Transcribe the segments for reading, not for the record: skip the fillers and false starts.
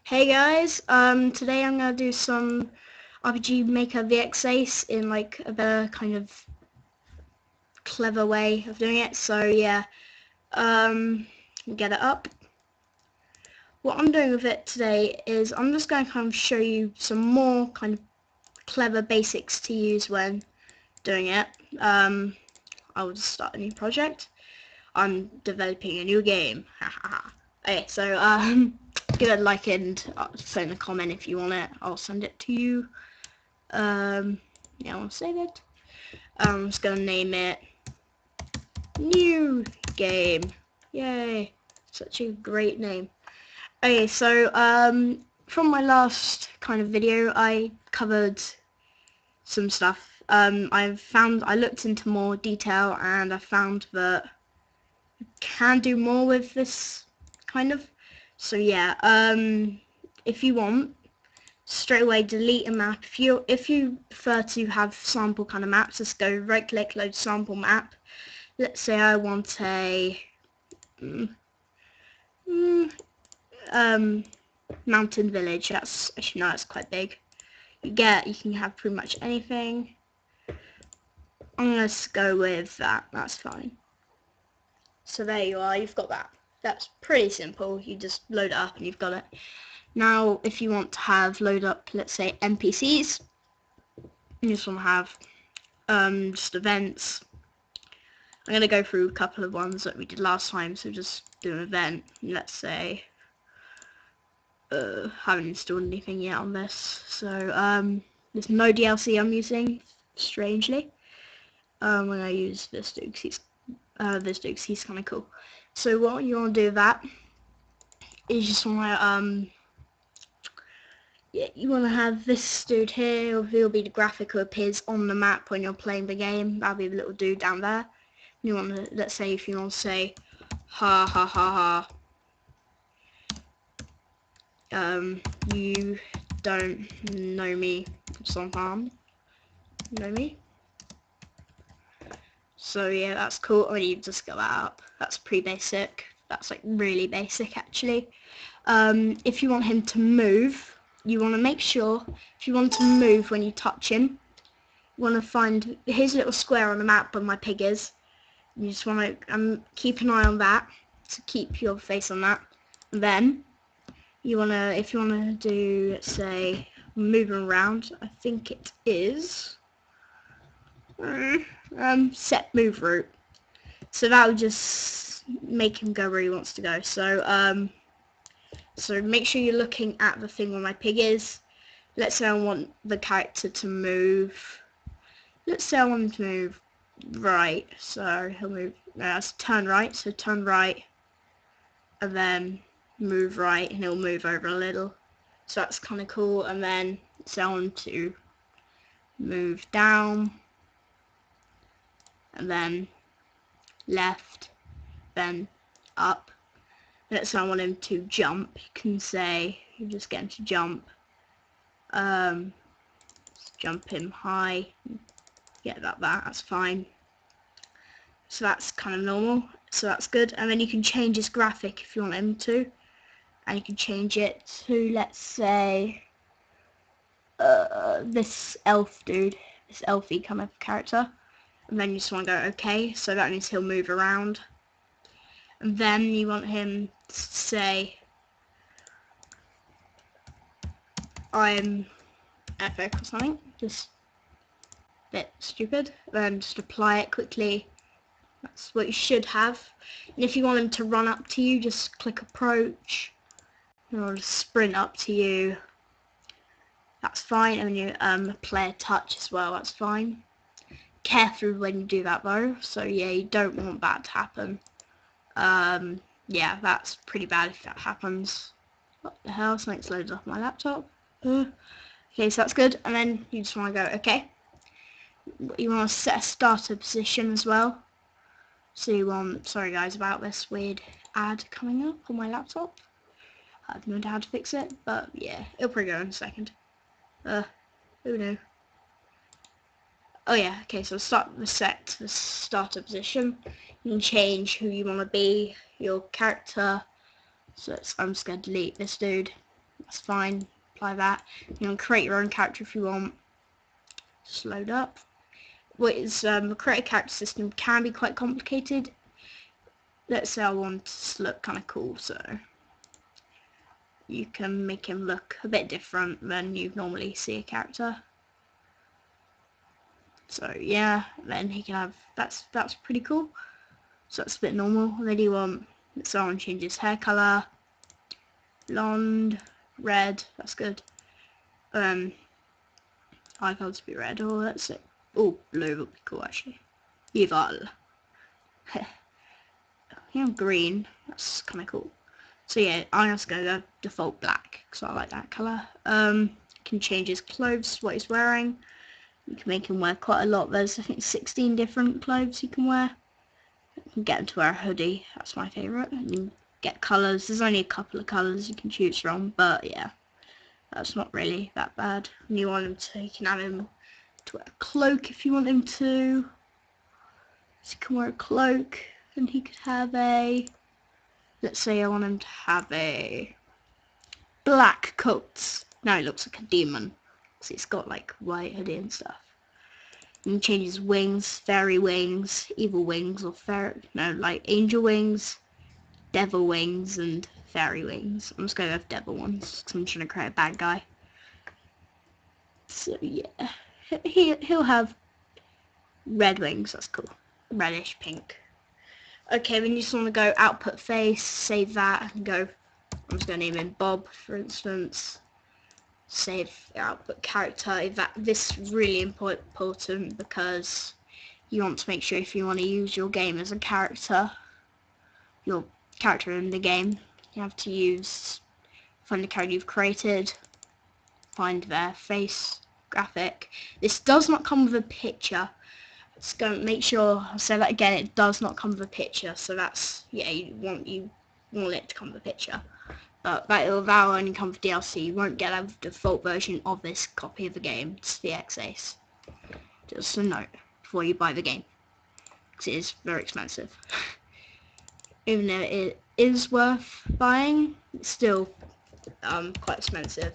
Hey guys, today I'm gonna do some RPG Maker VX Ace in like a better kind of clever way of doing it. So yeah, get it up. What I'm doing with it today is I'm just going to kind of show you some more kind of clever basics to use when doing it. I will just start a new project. I'm developing a new game. Okay, so give it a like and send a comment if you want it. I'll send it to you. Yeah, I'll save it. I'm just gonna name it New Game. Yay! Such a great name. Okay, so from my last kind of video, I covered some stuff. I looked into more detail and I found that you can do more with this kind of. So yeah, if you want, straight away delete a map. If you prefer to have sample kind of maps, just go right click, load sample map. Let's say I want a mountain village. That's actually no, that's quite big. You can have pretty much anything. I'm gonna go with that. That's fine. So there you are. You've got that. That's pretty simple. You just load it up and you've got it. Now, if you want to load up, let's say NPCs, you just want to have just events. I'm going to go through a couple of ones that we did last time, so just do an event. Let's say, haven't installed anything yet on this, so there's no DLC I'm using, strangely. I'm going to use this dude, he's kind of cool. So what you want to do with that is just want to, yeah, you want to have this dude here, will be the graphic that appears on the map when you're playing the game. That'll be the little dude down there. You want to, let's say, if you want to say, ha ha ha ha, you don't know me, somehow, know me. So yeah, that's cool. I mean, you just got that up. That's pretty basic. That's like really basic actually. If you want him to move, you want to make sure, if you want to move when you touch him, you want to find his little square on the map where my pig is. You just want to keep an eye on that, to keep your face on that. And then you want to, if you want to do, let's say, moving around, I think it is set move route. So that will just make him go where he wants to go. So so make sure you're looking at the thing where my pig is. Let's say I want the character to move. Let's say I want him to move right, so he'll move, that's turn right, so turn right and then move right and he'll move over a little, so that's kind of cool. And then so I want to move down and then left, then up. Let's say I want him to jump, you can say, you just get him to jump, jump him high, yeah, that's fine. So that's kind of normal, so that's good. And then you can change his graphic if you want him to, and you can change it to, let's say, this elf dude, this elfy kind of character. And then you just want to go okay, so that means he'll move around. And then you want him to say, I'm epic or something, just a bit stupid. Then just apply it quickly. That's what you should have. And if you want him to run up to you, just click approach, or sprint up to you. That's fine. And when you apply a touch as well, that's fine. Careful when you do that though. So yeah, you don't want that to happen. Yeah, that's pretty bad if that happens. What the hell? Something's loaded off my laptop. Okay, so that's good. And then you just want to go okay. You want to set a starter position as well. So you want, sorry guys about this weird ad coming up on my laptop. I have no idea how to fix it, but yeah, it'll probably go in a second. Who knew? Oh yeah, okay, so set the starter position. You can change who you want to be, your character. So I'm just going to delete this dude. That's fine. Apply that. You can create your own character if you want. Just load up. What is create a character system can be quite complicated. Let's say I want to look kind of cool, so you can make him look a bit different than you normally see a character. So yeah, then he can have that's pretty cool. So that's a bit normal. And then you want someone change his hair color, blonde, red. That's good. Eye color to be red. Oh, that's it. Oh, blue would be cool actually. Evil. Yeah, green. That's kind of cool. So yeah, I'm just gonna go default black because I like that color. Can change his clothes, what he's wearing. You can make him wear quite a lot. There's I think 16 different clothes you can wear. You can get him to wear a hoodie. That's my favourite. And you get colours. There's only a couple of colours you can choose from, but yeah, that's not really that bad. And you want him to, you can have him to wear a cloak if you want him to. So he can wear a cloak, and he could have a. Let's say I want him to have a black coat. Now he looks like a demon. So he's got like white hoodie and stuff. You can change his wings, fairy wings, evil wings, or like angel wings, devil wings, and fairy wings. I'm just going with devil ones because I'm trying to create a bad guy. So yeah, he'll have red wings. That's cool. Reddish pink. Okay, then you just want to go output face, save that, and go. I'm just going to name him Bob, for instance. Save output character. This is really important because you want to make sure if you want to use your game as a character, your character in the game, you have to find the character you've created, find their face graphic. This does not come with a picture. Let's go make sure, I'll say that again, it does not come with a picture, so that's, yeah, you want it to come with a picture. But that'll only come with DLC. You won't get a default version of this copy of the game. It's the X-Ace. Just a note before you buy the game, because it is very expensive. Even though it is worth buying, it's still quite expensive.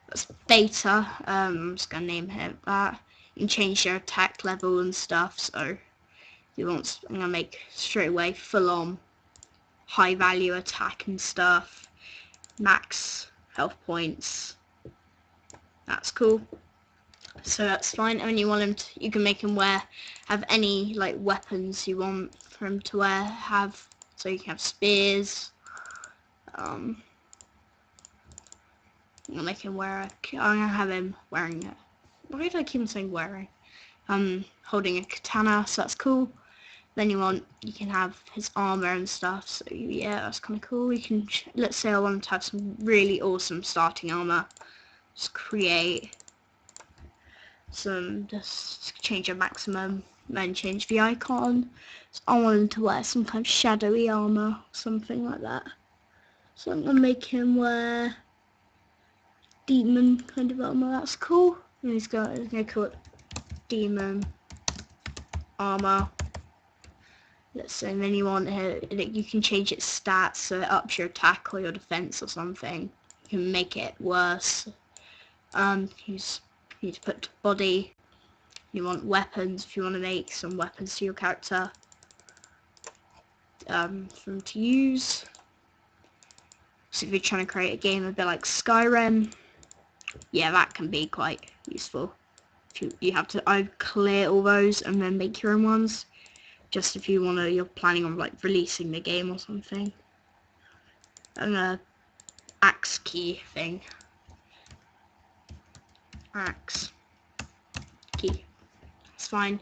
That's beta. I'm just gonna name it that. You can change your attack level and stuff. So I'm gonna make straight away full on high value attack and stuff. Max health points. That's cool. So that's fine. And you want him to, you can make him have any like weapons you want for him to wear. So you can have spears. I'm gonna make him I'm gonna have him wearing it. Why did I keep on saying wearing? Holding a katana. So that's cool. Then you can have his armor and stuff. So yeah, that's kind of cool. You can let's say I want him to have some really awesome starting armor. Just create just change your maximum, then change the icon. So I want him to wear some kind of shadowy armor, something like that. So I'm gonna make him wear demon kind of armor. That's cool. And he's gonna call it demon armor. Let's say, and then you can change its stats so it ups your attack or your defense or something. You can make it worse. You need to put body. You want weapons if you want to make some weapons to your character for them to use. So if you're trying to create a game a bit like Skyrim, yeah, that can be quite useful. You have to clear all those and then make your own ones. Just if you're planning on like releasing the game or something. And a axe key thing. Axe key. It's fine.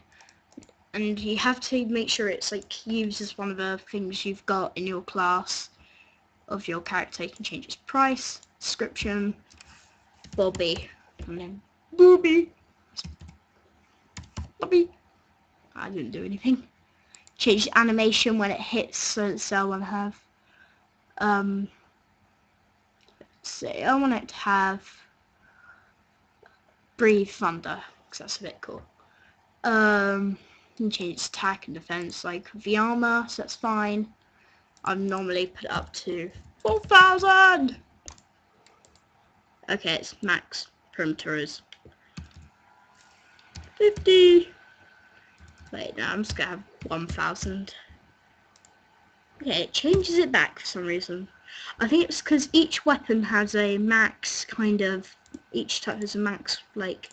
And you have to make sure it's like uses one of the things you've got in your class of your character. You can change its price, description, Bobby, and then Booby. Bobby. I didn't do anything. Change the animation when it hits, so I want to have say I want it to have breathe thunder because that's a bit cool. And change its attack and defense like the armor, so that's fine. I'd normally put it up to 4,000. Okay, its max perimeter is 50. Wait, no, I'm just gonna have 1000. Okay, it changes it back for some reason. I think it's because each weapon has a max each type has a max, like,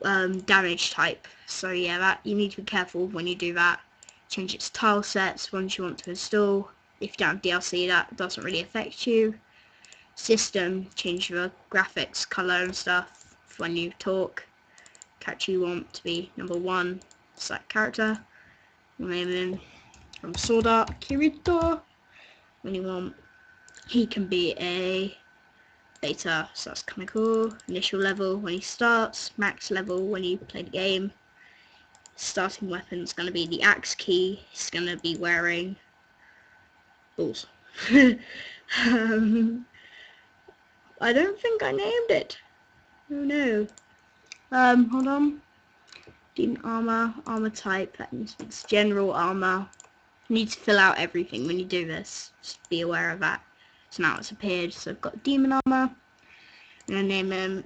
damage type. So yeah, that you need to be careful when you do that. Change its tile sets once you want to install. If you don't have DLC, that doesn't really affect you. System, change your graphics, color and stuff when you talk. Character you want to be number 1, select character. Name him from Sword Art, Kirito. When you want, he can be a beta, so that's kind of cool. Initial level when he starts, max level when you play the game. Starting weapon's going to be the axe key. He's going to be wearing balls. I don't think I named it. Oh no. Hold on. Demon armor type, that means it's general armor. You need to fill out everything when you do this. Just be aware of that. So now it's appeared, so I've got demon armor. I'm gonna name him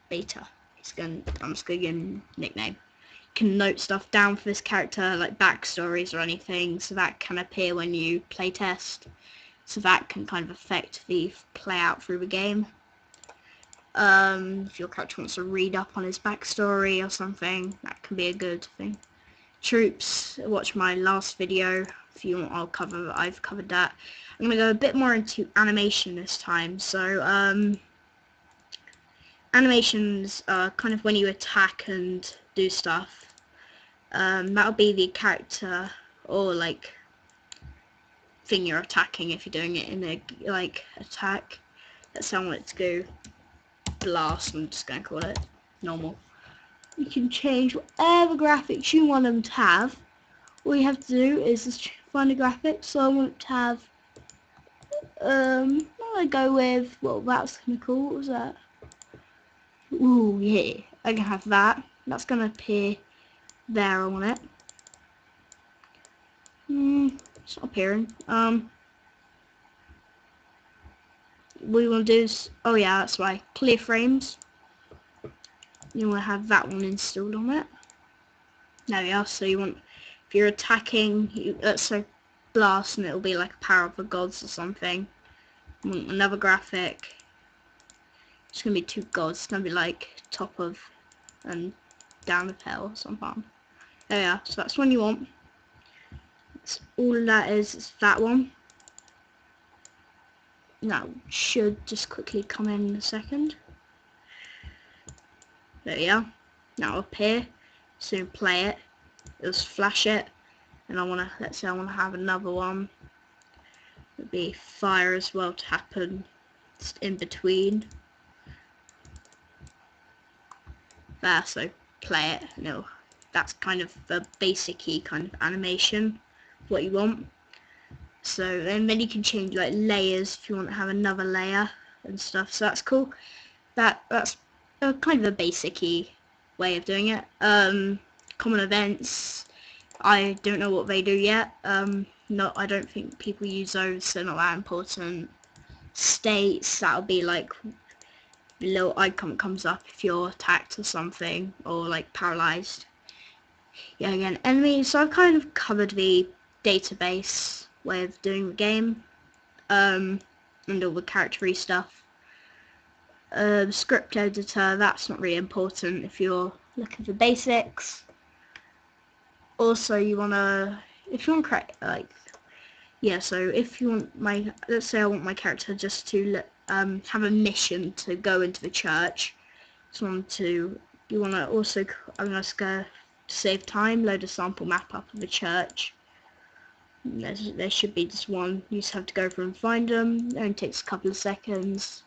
Beta. I'm just gonna give him a nickname. You can note stuff down for this character, like backstories or anything, so that can appear when you play test. So that can kind of affect the play out through the game. If your character wants to read up on his backstory or something, that can be a good thing. Troops, watch my last video if you want. I've covered that. I'm gonna go a bit more into animation this time. So animations are kind of when you attack and do stuff. That'll be the character or like thing you're attacking if you're doing it in a like attack. Let's say I want it to go blast. I'm just gonna call it normal. You can change whatever graphics you want them to have. All you have to do is just find a graphic. So I want it to have I go with, well, that's kind of cool. What was that? Ooh, yeah, I can have that. That's gonna appear there. I want it. It's not appearing. What you want to do is, oh yeah, that's right, clear frames. You want to have that one installed on it. There we are. So you want, if you're attacking, let's say blast, and it'll be like a power of the gods or something. You want another graphic. It's gonna be 2 gods. It's gonna be like top of and down of hell or something. There we are. So that's one you want. That's all that is that one. That should just quickly come in a second. There we are. Now it'll appear. Soon play it. It'll flash it. And let's say I wanna have another one. It'll be fire as well to happen just in between. There, so play it, and that's kind of the basic-y kind of animation, what you want. So then you can change like layers if you want to have another layer and stuff. So that's cool. That's kind of a basic-y way of doing it. Common events, I don't know what they do yet. I don't think people use those, so not that important. States, that'll be like a little icon comes up if you're attacked or something, or like paralyzed. Yeah, again, enemies. So I've kind of covered the database way of doing the game, and all the character stuff. Script editor, that's not really important if you're looking for basics. Also, if you want to create, like, yeah, so if you want let's say I want my character just to have a mission to go into the church. I'm gonna just go to save time, load a sample map up of the church. There should be just one. You just have to go through and find them. It only takes a couple of seconds.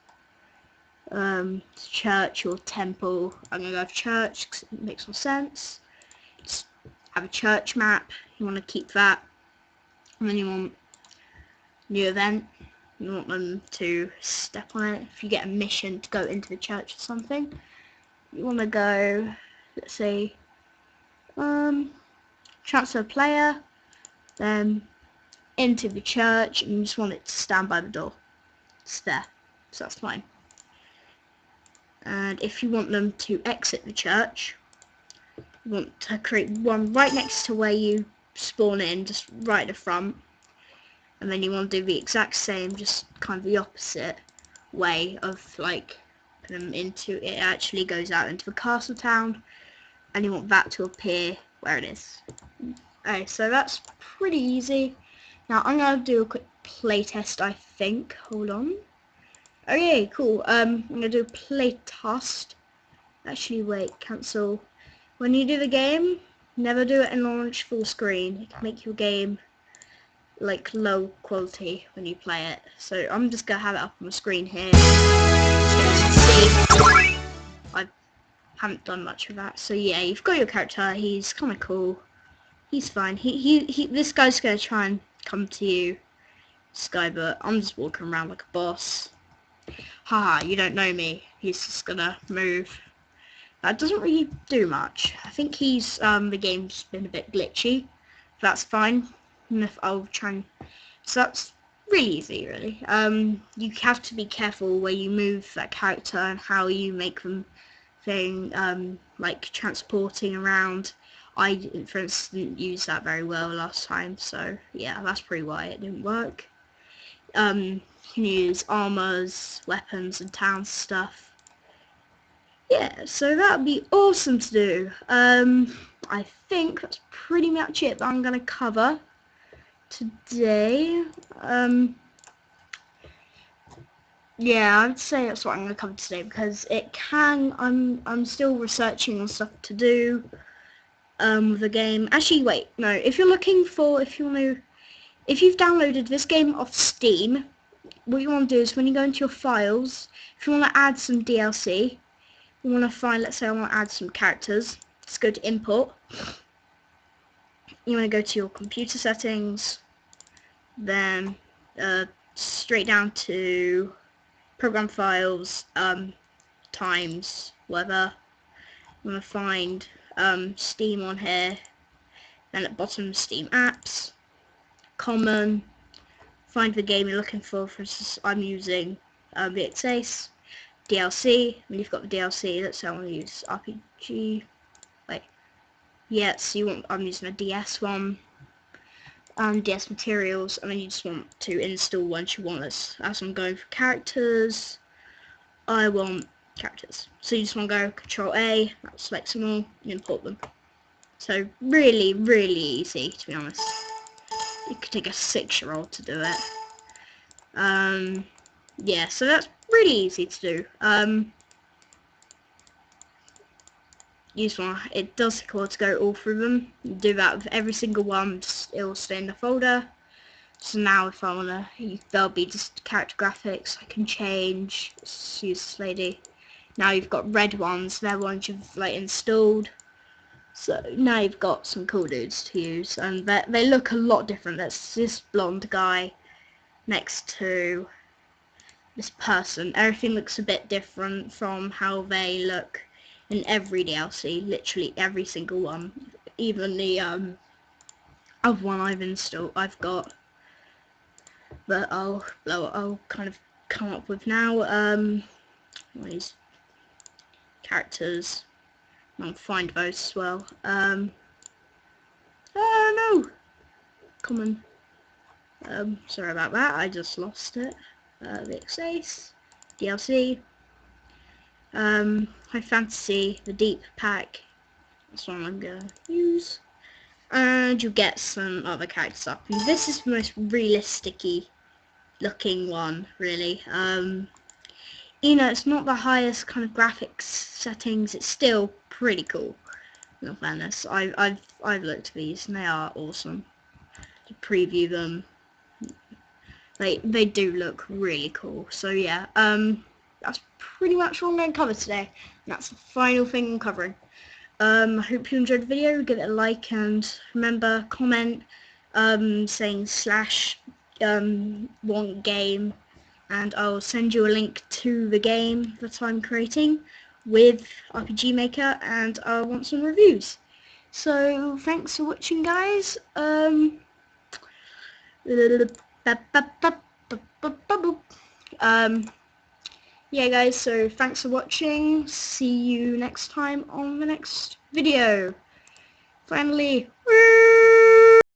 Church or temple. I'm gonna go with church because it makes more sense. Just have a church map. You want to keep that, and then you want new event. You want them to step on it. If you get a mission to go into the church or something, you want to go, let's say, transfer player, then into the church, and you just want it to stand by the door. It's there. so that's fine. And if you want them to exit the church, you want to create one right next to where you spawn in, just right at the front. And then you want to do the exact same, just kind of the opposite way of like put them into it. Actually goes out into the castle town, and you want that to appear where it is. Okay, so that's pretty easy. Now I'm gonna do a quick play test, I think. Hold on. Okay, cool. I'm gonna do a play test. Actually, wait, cancel. When you do the game, never do it in launch full screen. It can make your game like low quality when you play it. So I'm just gonna have it up on the screen here. See, I haven't done much of that. So yeah, you've got your character. He's kind of cool. He's fine. He. This guy's gonna try and come to you, Sky, but I'm just walking around like a boss. Haha, you don't know me. He's just gonna move. That doesn't really do much. I think he's the game's been a bit glitchy. That's fine. And if I'll try and, so that's really easy, really. You have to be careful where you move that character and how you make them thing, like transporting around. I, for instance, didn't use that very well last time, so yeah, that's probably why it didn't work. You can use armors, weapons, and town stuff. Yeah, so that'd be awesome to do. I think that's pretty much it that I'm gonna cover today. Yeah, I'd say that's what I'm gonna cover today because it can. I'm still researching on stuff to do. With the game. Actually, wait, no. If you're looking for, if you've downloaded this game off Steam, what you want to do is when you go into your files, if you want to add some DLC, you want to find, let's say I want to add some characters, just go to import. You want to go to your computer settings, then straight down to program files, times, whatever. You want to find Steam on here, then at the bottom Steam apps, common, find the game you're looking for instance I'm using VX Ace, DLC, when you've got the DLC, let's say I want to use RPG, wait, yes, I'm using a DS one, DS materials, and then you just want to install once you want this. As I'm going for characters, I want characters, so you just want to go Control A, select them all, and import them. So really, really easy, to be honest. It could take a 6-year-old to do it. Yeah, so that's really easy to do. You just want, it does take a while to go all through them. You do that with every single one, just, it will stay in the folder. So now if I wanna, there'll be just character graphics I can change. Let's use this lady. Now you've got red ones, they're ones you've like installed. So now you've got some cool dudes to use, and they look a lot different. That's this blonde guy next to this person. Everything looks a bit different from how they look in every DLC, literally every single one. Even the other one I've got, that I'll kind of come up with now. These characters, I'll find those as well. Oh no! Common. Sorry about that, I just lost it. VX Ace, DLC, High Fantasy, the Deep Pack, that's what I'm gonna use, and you get some other characters up. And this is the most realistic-y looking one, really. You know, it's not the highest kind of graphics settings, it's still pretty cool, in all fairness. I've looked at these and they are awesome. To preview them, they do look really cool. So yeah, that's pretty much all I'm going to cover today. And that's the final thing I'm covering. I hope you enjoyed the video. Give it a like and remember, comment saying / want game, and I'll send you a link to the game that I'm creating with RPG Maker, and I want some reviews. So thanks for watching, guys. yeah guys, so thanks for watching. See you next time on the next video. Finally. Woo!